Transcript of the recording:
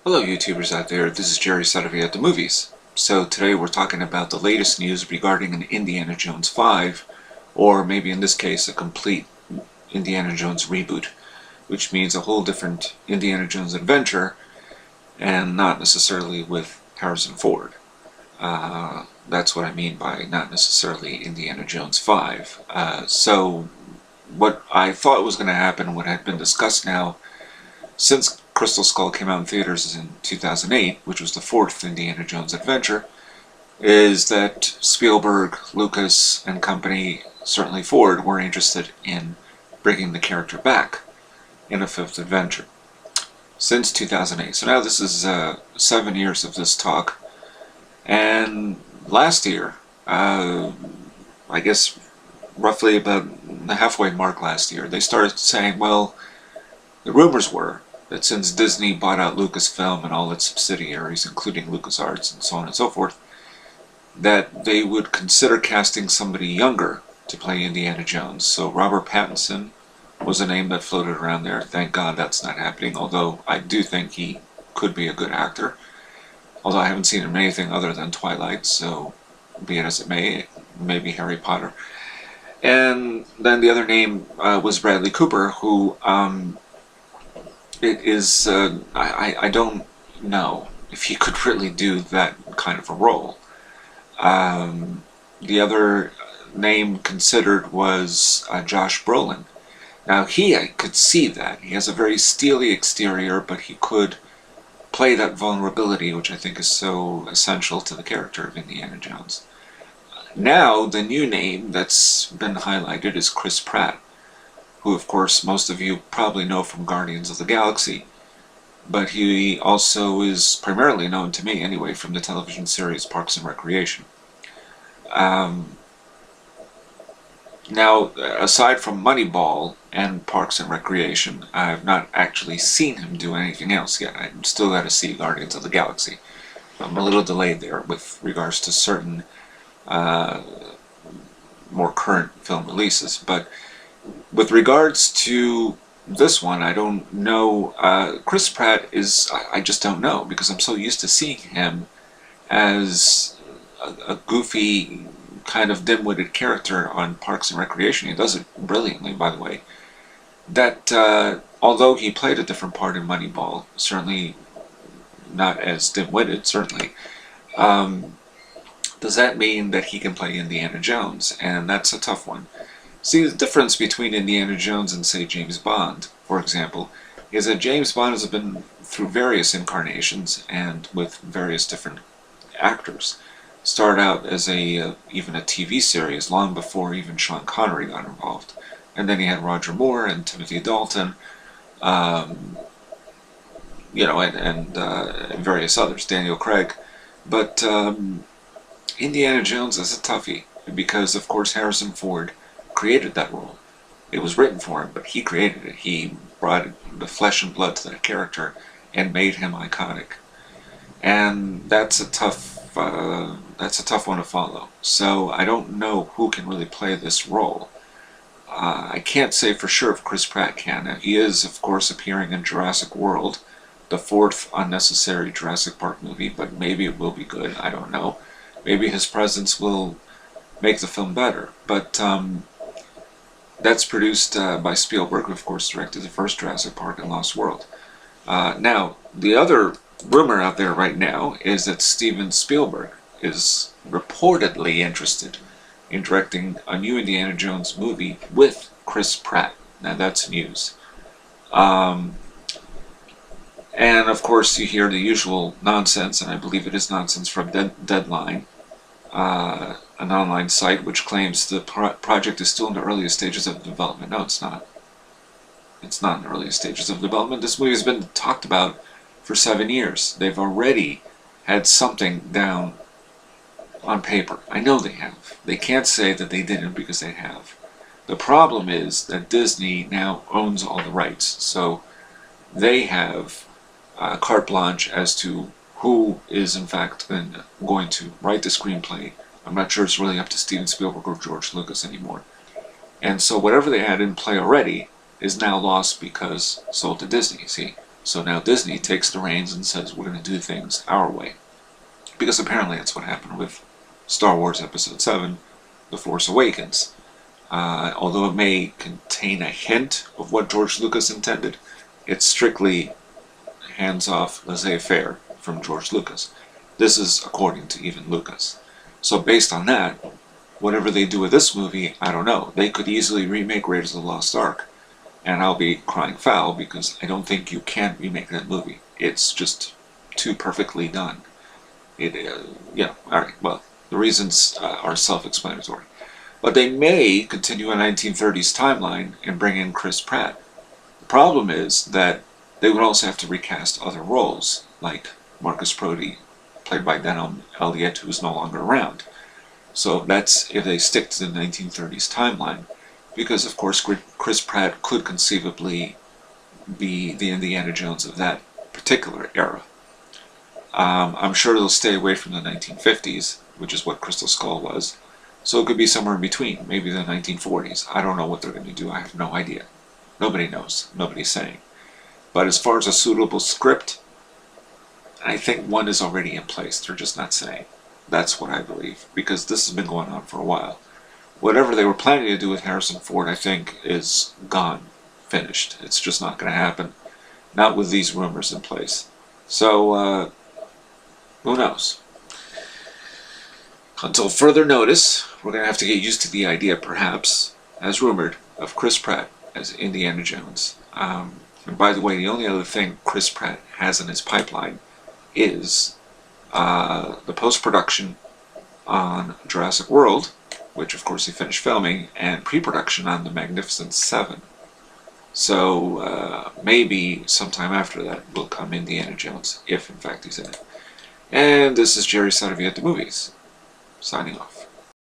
Hello YouTubers out there, this is Jerry Saravia at the movies. So today we're talking about the latest news regarding an Indiana Jones 5, or maybe in this case a complete Indiana Jones reboot, which means a whole different Indiana Jones adventure, and not necessarily with Harrison Ford. That's what I mean by not necessarily Indiana Jones 5. So what I thought was going to happen, what had been discussed now, since Crystal Skull came out in theaters in 2008, which was the fourth Indiana Jones adventure, is that Spielberg, Lucas, and company, certainly Ford, were interested in bringing the character back in a fifth adventure since 2008. So now this is 7 years of this talk. And last year, I guess roughly about the halfway mark last year, they started saying, well, the rumors were that since Disney bought out Lucasfilm and all its subsidiaries, including LucasArts and so on and so forth, that they would consider casting somebody younger to play Indiana Jones. So Robert Pattinson was a name that floated around there. Thank God that's not happening, although I do think he could be a good actor. Although I haven't seen him in anything other than Twilight, so be it as it may, maybe Harry Potter. And then the other name was Bradley Cooper, who I don't know if he could really do that kind of a role. The other name considered was Josh Brolin. Now I could see that. He has a very steely exterior, but he could play that vulnerability, which I think is so essential to the character of Indiana Jones. Now, the new name that's been highlighted is Chris Pratt, who of course most of you probably know from Guardians of the Galaxy, but he also is primarily known to me anyway from the television series Parks and Recreation. Now, aside from Moneyball and Parks and Recreation, I've not actually seen him do anything else yet. I'm still got to see Guardians of the Galaxy. I'm a little delayed there with regards to certain more current film releases, but with regards to this one, I don't know. Chris Pratt is, I just don't know, because I'm so used to seeing him as a goofy, kind of dim-witted character on Parks and Recreation. He does it brilliantly, by the way. That, although he played a different part in Moneyball, certainly not as dim-witted, certainly, does that mean that he can play Indiana Jones? And that's a tough one. See, the difference between Indiana Jones and, say, James Bond, for example, is that James Bond has been through various incarnations and with various different actors. Started out as even a TV series long before even Sean Connery got involved. And then he had Roger Moore and Timothy Dalton, and various others, Daniel Craig. But Indiana Jones is a toughie, because of course Harrison Ford created that role. It was written for him, but he created it. He brought the flesh and blood to that character and made him iconic. And that's a tough one to follow. So I don't know who can really play this role. I can't say for sure if Chris Pratt can. Now, he is, of course, appearing in Jurassic World, the fourth unnecessary Jurassic Park movie, but maybe it will be good. I don't know. Maybe his presence will make the film better. But that's produced by Spielberg, who of course directed the first Jurassic Park and Lost World. Now, the other rumor out there right now is that Steven Spielberg is reportedly interested in directing a new Indiana Jones movie with Chris Pratt. Now that's news. And of course you hear the usual nonsense, and I believe it is nonsense, from Deadline, an online site which claims the project is still in the earliest stages of development. No, it's not. It's not in the earliest stages of development. This movie has been talked about for 7 years. They've already had something down on paper. I know they have. They can't say that they didn't, because they have. The problem is that Disney now owns all the rights, so they have carte blanche as to who is in fact going to write the screenplay. I'm not sure it's really up to Steven Spielberg or George Lucas anymore. And so whatever they had in play already is now lost because sold to Disney, see? So now Disney takes the reins and says, we're going to do things our way. Because apparently that's what happened with Star Wars Episode 7, The Force Awakens. Although it may contain a hint of what George Lucas intended, it's strictly hands-off, laissez-faire from George Lucas. This is according to even Lucas. So based on that, whatever they do with this movie, I don't know. They could easily remake Raiders of the Lost Ark, and I'll be crying foul because I don't think you can remake that movie. It's just too perfectly done. Yeah, alright, well, the reasons are self-explanatory. But they may continue a 1930s timeline and bring in Chris Pratt. The problem is that they would also have to recast other roles, like Marcus Brody, played by Dan Elliott, who's no longer around. So that's if they stick to the 1930s timeline, because of course Chris Pratt could conceivably be the Indiana Jones of that particular era. I'm sure they'll stay away from the 1950s, which is what Crystal Skull was. So it could be somewhere in between, maybe the 1940s. I don't know what they're going to do. I have no idea. Nobody knows. Nobody's saying. But as far as a suitable script, I think one is already in place. They're just not saying. That's what I believe, because this has been going on for a while. Whatever they were planning to do with Harrison Ford, I think, is gone, finished. It's just not going to happen. Not with these rumors in place. So, who knows? Until further notice, we're going to have to get used to the idea, perhaps, as rumored, of Chris Pratt as Indiana Jones. And by the way, the only other thing Chris Pratt has in his pipeline is the post-production on Jurassic World, which of course he finished filming, and pre-production on The Magnificent Seven. So maybe sometime after that will come Indiana Jones, if in fact he's in it. And this is Jerry Saravia at the Movies, signing off.